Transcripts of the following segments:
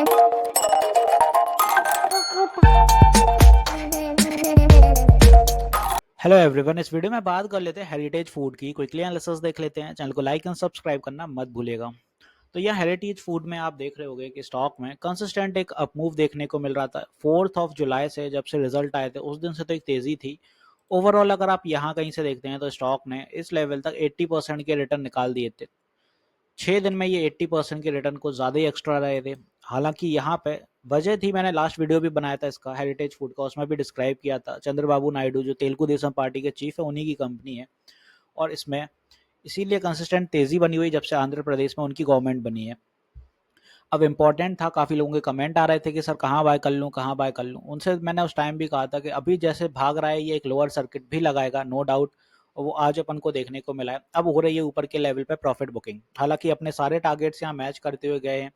Hello everyone, इस video में बात कर लेते हैं हेरिटेज फूड की। क्विकली एनालिसिस देख लेते हैं। चैनल को लाइक एंड सब्सक्राइब करना मत भूलिएगा। तो यह हेरिटेज फूड में आप देख रहे होंगे कि स्टॉक में कंसिस्टेंट एक अप मूव देखने को मिल रहा था। 4 जुलाई से जब से रिजल्ट आए थे उस दिन से तो एक तेजी थी। ओवरऑल अगर आप यहाँ कहीं से देखते हैं तो स्टॉक ने इस लेवल तक 80% के रिटर्न निकाल दिए थे। 6 दिन में ये 80% के रिटर्न को ज़्यादा ही एक्स्ट्रा रहे थे। हालांकि यहाँ पे वजह थी, मैंने लास्ट वीडियो भी बनाया था इसका हेरिटेज फूड का, उसमें भी डिस्क्राइब किया था। चंद्रबाबू नायडू जो तेलुगु देशम पार्टी के चीफ है, उन्हीं की कंपनी है और इसमें इसीलिए कंसिस्टेंट तेजी बनी हुई जब से आंध्र प्रदेश में उनकी गवर्नमेंट बनी है। अब इम्पॉर्टेंट था, काफ़ी लोगों के कमेंट आ रहे थे कि सर कहाँ बाय कर लूँ, कहाँ बाय कर लूँ। उनसे मैंने उस टाइम भी कहा था कि अभी जैसे भाग रहा है ये एक लोअर सर्किट भी लगाएगा, नो डाउट। और वो आज अपन को देखने को मिला है। अब हो रही है ऊपर के लेवल पे प्रॉफिट बुकिंग। हालांकि अपने सारे टारगेट्स यहाँ मैच करते हुए गए हैं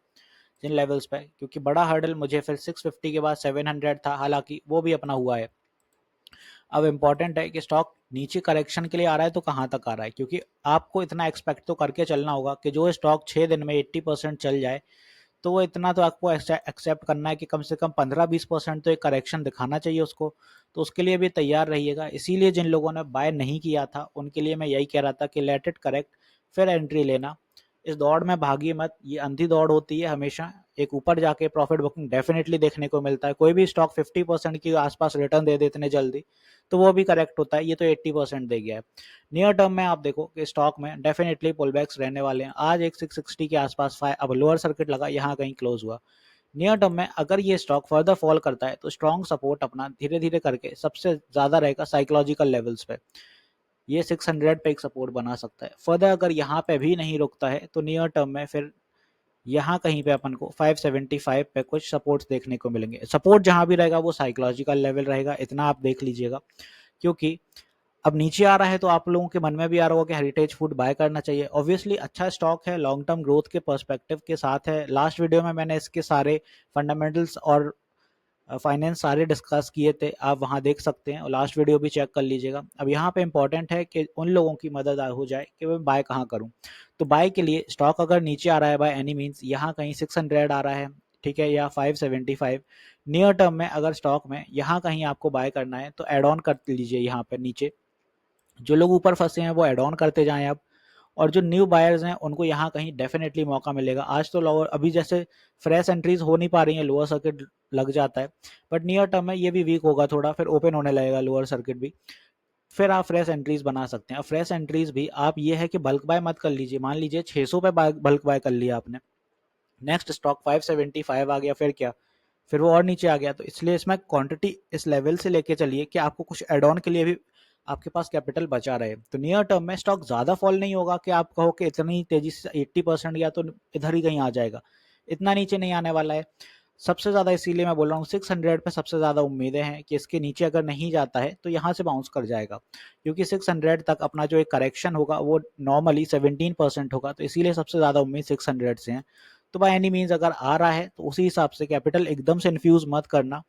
जिन लेवल्स पे, क्योंकि बड़ा हर्डल मुझे फिर 650 के बाद 700 था, हालांकि वो भी अपना हुआ है। अब इम्पॉर्टेंट है कि स्टॉक नीचे करेक्शन के लिए आ रहा है तो कहाँ तक आ रहा है, क्योंकि आपको इतना एक्सपेक्ट तो करके चलना होगा कि जो स्टॉक 6 दिन में 80% चल जाए तो वो इतना तो आपको एक्सेप्ट करना है कि कम से कम 15-20% तो एक करेक्शन दिखाना चाहिए उसको। तो उसके लिए भी तैयार रहिएगा। इसीलिए जिन लोगों ने बाय नहीं किया था उनके लिए मैं यही कह रहा था कि लेट इट करेक्ट, फिर एंट्री लेना। इस दौड़ में भागिए मत, ये अंधी दौड़ होती है हमेशा। एक ऊपर जाके प्रॉफिट बुकिंग डेफिनेटली देखने को मिलता है। कोई भी स्टॉक 50% के आसपास रिटर्न दे दे इतने जल्दी तो वो भी करेक्ट होता है। ये तो 80% दे गया है। नियर टर्म में आप देखो कि स्टॉक में डेफिनेटली पुलबैक्स रहने वाले हैं। आज एक 660 के आसपास अब लोअर सर्किट लगा, यहाँ कहीं क्लोज हुआ। नियर टर्म में अगर ये स्टॉक फर्दर फॉल करता है तो स्ट्रॉन्ग सपोर्ट अपना धीरे धीरे करके सबसे ज्यादा रहेगा साइकोलॉजिकल लेवल्स पे। ये 600 पे एक सपोर्ट बना सकता है। फर्दर अगर यहाँ पे भी नहीं रुकता है तो नियर टर्म में फिर यहाँ कहीं पे अपन को 575 पे कुछ सपोर्ट्स देखने को मिलेंगे। सपोर्ट जहां भी रहेगा वो साइकोलॉजिकल लेवल रहेगा, इतना आप देख लीजिएगा। क्योंकि अब नीचे आ रहा है तो आप लोगों के मन में भी आ रहा होगा कि हेरिटेज फूड बाय करना चाहिए। ऑब्वियसली अच्छा स्टॉक है, लॉन्ग टर्म ग्रोथ के पर्सपेक्टिव के साथ है। लास्ट वीडियो में मैंने इसके सारे फंडामेंटल्स और फाइनेंस सारे डिस्कस किए थे, आप वहां देख सकते हैं और लास्ट वीडियो भी चेक कर लीजिएगा। अब यहाँ पे इंपॉर्टेंट है कि उन लोगों की मदद हो जाए कि मैं बाय कहाँ करूँ। तो बाय के लिए स्टॉक अगर नीचे आ रहा है बाय एनी मीन्स, यहाँ कहीं 600 आ रहा है, ठीक है, या 575 नियर टर्म में अगर स्टॉक में यहाँ कहीं आपको बाय करना है तो एड ऑन कर लीजिए। यहाँ पे नीचे जो लोग ऊपर फंसे हैं वो एड ऑन करते जाएं अब, और जो न्यू बायर्स हैं उनको यहाँ कहीं डेफिनेटली मौका मिलेगा। आज तो लोअर अभी जैसे फ्रेश एंट्रीज हो नहीं पा रही हैं, लोअर सर्किट लग जाता है, बट नियर टर्म में ये भी वीक होगा थोड़ा, फिर ओपन होने लगेगा लोअर सर्किट भी, फिर आप फ्रेश एंट्रीज बना सकते हैं। अब फ्रेश एंट्रीज भी आप ये है कि बल्क बाय मत कर लीजिए। मान लीजिए 600 पे बल्क बाय कर लिया आपने, नेक्स्ट स्टॉक 575 आ गया, फिर क्या, फिर वो और नीचे आ गया। तो इसलिए इसमें क्वांटिटी इस लेवल से लेके चलिए कि आपको कुछ एड ऑन के लिए भी आपके पास कैपिटल बचा रहे। तो नियर टर्म में स्टॉक ज्यादा फॉल नहीं होगा कि आप कहो कि इतनी तेजी से 80% या तो इधर ही कहीं आ जाएगा, इतना नीचे नहीं आने वाला है। सबसे ज्यादा इसीलिए मैं बोल रहा हूँ 600 पे सबसे ज्यादा उम्मीदें हैं कि इसके नीचे अगर नहीं जाता है तो यहाँ से बाउंस कर जाएगा, क्योंकि 600 तक अपना जो एक करेक्शन होगा वो नॉर्मली 17% होगा। तो इसीलिए सबसे ज्यादा उम्मीद 600 से है। तो बाय एनी मीन्स अगर आ रहा है तो उसी हिसाब से कैपिटल एकदम से इन्फ्यूज मत करना।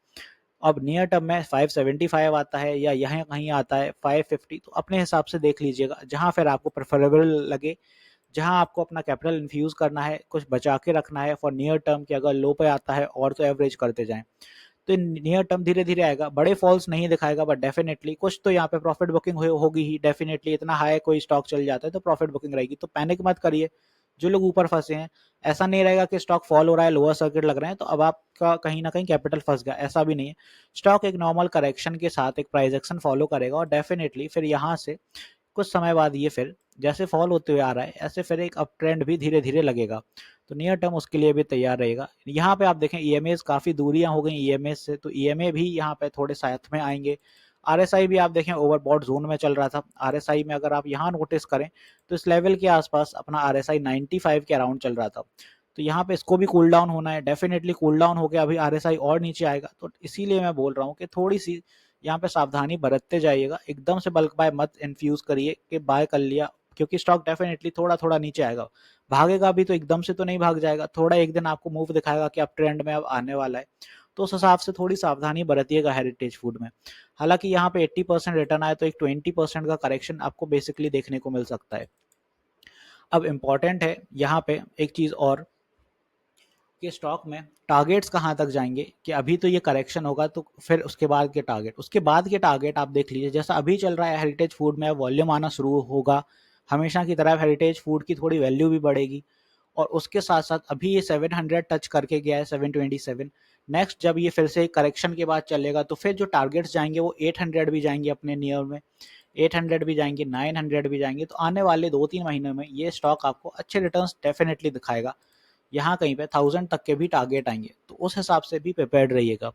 अब नियर टर्म में 575 आता है या यहाँ कहीं आता है 550, तो अपने हिसाब से देख लीजिएगा जहां फिर आपको प्रेफरेबल लगे, जहां आपको अपना कैपिटल इन्फ्यूज करना है, कुछ बचा के रखना है फॉर नियर टर्म कि अगर लो पे आता है और तो एवरेज करते जाएं। तो नियर टर्म धीरे धीरे आएगा, बड़े फॉल्स नहीं दिखाएगा, बट डेफिनेटली कुछ तो यहाँ पे प्रॉफिट बुकिंग होगी ही डेफिनेटली। इतना हाई कोई स्टॉक चल जाता है तो प्रॉफिट बुकिंग रहेगी, तो पैनिक मत करिए जो लोग ऊपर फंसे हैं। ऐसा नहीं रहेगा कि स्टॉक फॉल हो रहा है, लोअर सर्किट लग रहे हैं तो अब आपका कहीं ना कहीं कैपिटल फंस गया, ऐसा भी नहीं है। स्टॉक एक नॉर्मल करेक्शन के साथ एक प्राइस एक्शन फॉलो करेगा और डेफिनेटली फिर यहाँ से कुछ समय बाद ये फिर जैसे फॉल होते हुए आ रहा है ऐसे फिर एक अप ट्रेंड भी धीरे धीरे लगेगा। तो नियर टर्म उसके लिए भी तैयार रहेगा। यहाँ पे आप देखें ईएमए काफी दूरियां हो गई ईएमए से, तो ईएमए भी यहाँ पे थोड़े साथ में आएंगे। आरएसआई भी आप देखें ओवरबॉट जोन में चल रहा था। आरएसआई में अगर आप यहाँ नोटिस करें तो इस लेवल के आसपास अपना आरएसआई 95 के अराउंड चल रहा था। तो यहाँ पे इसको भी कूल डाउन होना है, डेफिनेटली कूल डाउन हो गया, अभी आरएसआई और नीचे आएगा। तो इसीलिए मैं बोल रहा हूँ कि थोड़ी सी यहाँ पे सावधानी बरतते जाइएगा, एकदम से बल्क बाय मत इन्फ्यूज करिए कि बाय कर लिया, क्योंकि स्टॉक डेफिनेटली थोड़ा थोड़ा नीचे आएगा। भागेगा भी तो एकदम से तो नहीं भाग जाएगा, थोड़ा एक दिन आपको मूव दिखाएगा कि अब ट्रेंड में अब आने वाला है। तो उस हिसाब से थोड़ी सावधानी बरतिएगा हेरिटेज फूड में। हालांकि यहाँ पे 80% रिटर्न आए तो एक 20% का करेक्शन आपको बेसिकली देखने को मिल सकता है। अब इम्पॉर्टेंट है यहाँ पे एक चीज और, कि स्टॉक में टारगेट्स कहाँ तक जाएंगे, कि अभी तो ये करेक्शन होगा तो फिर उसके बाद के टारगेट आप देख लीजिए। जैसा अभी चल रहा है हेरिटेज फूड में, वॉल्यूम आना शुरू होगा, हमेशा की तरह हेरिटेज फूड की थोड़ी वैल्यू भी बढ़ेगी। और उसके साथ साथ अभी ये 700 टच करके गया है, 727। नेक्स्ट जब ये फिर से करेक्शन के बाद चलेगा तो फिर जो टारगेट्स जाएंगे वो 800 भी जाएंगे अपने नियर में, 800 भी जाएंगे, 900 भी जाएंगे। तो आने वाले 2-3 महीनों में ये स्टॉक आपको अच्छे रिटर्न्स डेफिनेटली दिखाएगा। यहाँ कहीं पे 1000 तक के भी टारगेट आएंगे, तो उस हिसाब से भी प्रिपेयर्ड रहिएगा।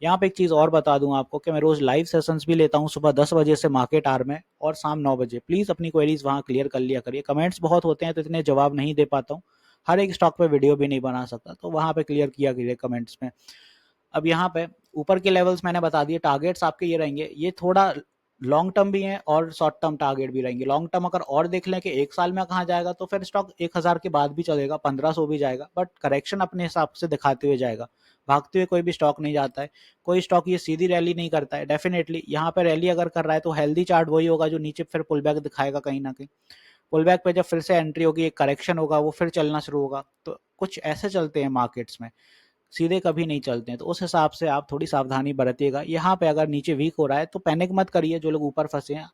यहाँ पे एक चीज़ और बता दूं आपको कि मैं रोज लाइव सेशंस भी लेता हूँ, सुबह 10 बजे से मार्केट आवर में और शाम 9 बजे। प्लीज़ अपनी क्वेरीज वहाँ क्लियर कर लिया करिए। कमेंट्स बहुत होते हैं तो इतने जवाब नहीं दे पाता हूँ, हर एक स्टॉक पे वीडियो भी नहीं बना सकता, तो वहाँ पे क्लियर किया करिए कमेंट्स में। अब यहाँ पे ऊपर के लेवल्स मैंने बता दिए, टारगेट्स आपके ये रहेंगे, ये थोड़ा लॉन्ग टर्म भी हैं और शॉर्ट टर्म टारगेट भी रहेंगे। लॉन्ग टर्म अगर और देख लें कि एक साल में कहाँ जाएगा, तो फिर स्टॉक 1000 के बाद भी चलेगा, 1500 भी जाएगा, बट करेक्शन अपने हिसाब से दिखाते हुए जाएगा। भागते हुए कोई भी स्टॉक नहीं जाता है, कोई स्टॉक ये सीधी रैली नहीं करता है। डेफिनेटली यहाँ पे रैली अगर कर रहा है तो हेल्दी चार्ट वही होगा जो नीचे फिर पुल बैक दिखाएगा कहीं ना कहीं। पुल बैक पे जब फिर से एंट्री होगी, एक करेक्शन होगा, वो फिर चलना शुरू होगा। तो कुछ ऐसे चलते हैं मार्केट्स में, सीधे कभी नहीं चलते हैं। तो उस हिसाब से आप थोड़ी सावधानी बरतिएगा। यहाँ पे अगर नीचे वीक हो रहा है तो पैनिक मत करिए, जो लोग ऊपर फंसे हैं।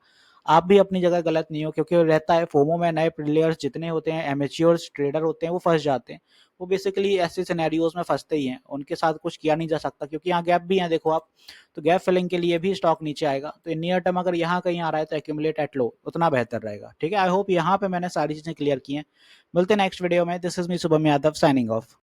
आप भी अपनी जगह गलत नहीं हो, क्योंकि रहता है फोमो में नए प्लेयर्स जितने होते हैं, एमेच्योर्स ट्रेडर होते हैं, वो फंस जाते हैं। वो बेसिकली ऐसे सिनेरियोज में फंसते ही हैं, उनके साथ कुछ किया नहीं जा सकता, क्योंकि यहाँ गैप भी है देखो आप। तो गैप फिलिंग के लिए भी स्टॉक नीचे आएगा, तो नियर टर्म अगर यहाँ कहीं आ रहा है तो एक्यूमुलेट एट लो, उतना बेहतर रहेगा। ठीक है, आई होप यहाँ पे मैंने सारी चीजें क्लियर की हैं। मिलते हैं नेक्स्ट वीडियो में। This is me Shubham Yadav signing off.